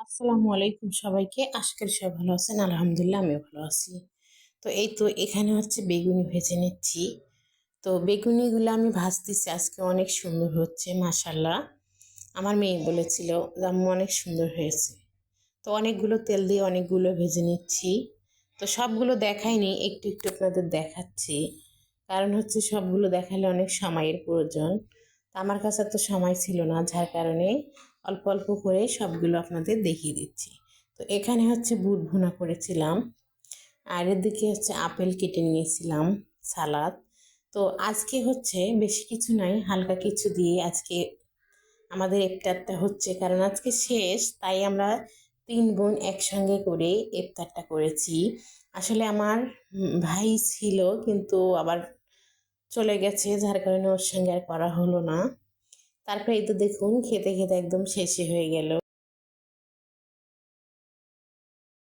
আসসালামু আলাইকুম সবাইকে। আশা করি সবাই ভালো আছেন। আলহামদুলিল্লাহ আমিও ভালো আছি। তো এই তো এখানে হচ্ছে বেগুনি ভেজে নিচ্ছি। তো বেগুনিগুলো আমি ভাজতেছি, আজকে অনেক সুন্দর হচ্ছে মাশাল্লাহ। আমার মেয়ে বলেছিল যে আম্মু অনেক সুন্দর হয়েছে। তো অনেকগুলো তেল দিয়ে অনেকগুলো ভেজে নিচ্ছি। তো সবগুলো দেখাইনি, একটু একটু আপনাদের দেখাচ্ছি। কারণ হচ্ছে সবগুলো দেখালে অনেক সময়ের প্রয়োজন। তো আমার কাছে তো সময় ছিল না, যার কারণে অল্প অল্প করে সবগুলো আপনাদের দেখিয়ে দিচ্ছি। তো এখানে হচ্ছে বুট ভুনা করেছিলাম, আর এদিকে হচ্ছে আপেল কেটে নিয়েছিলাম, সালাদ। তো আজকে হচ্ছে বেশি কিছু নাই, হালকা কিছু দিয়ে আজকে আমাদের ইফতারটা হচ্ছে, কারণ আজকে শেষ, তাই আমরা তিন বোন একসঙ্গে করে ইফতারটা করেছি। আসলে আমার ভাই ছিল, কিন্তু আবার চলে গেছে, যার কারণে ওর সঙ্গে আর করা হলো না। তারপরে এই তো দেখুন খেতে খেতে একদম শেষে হয়ে গেল।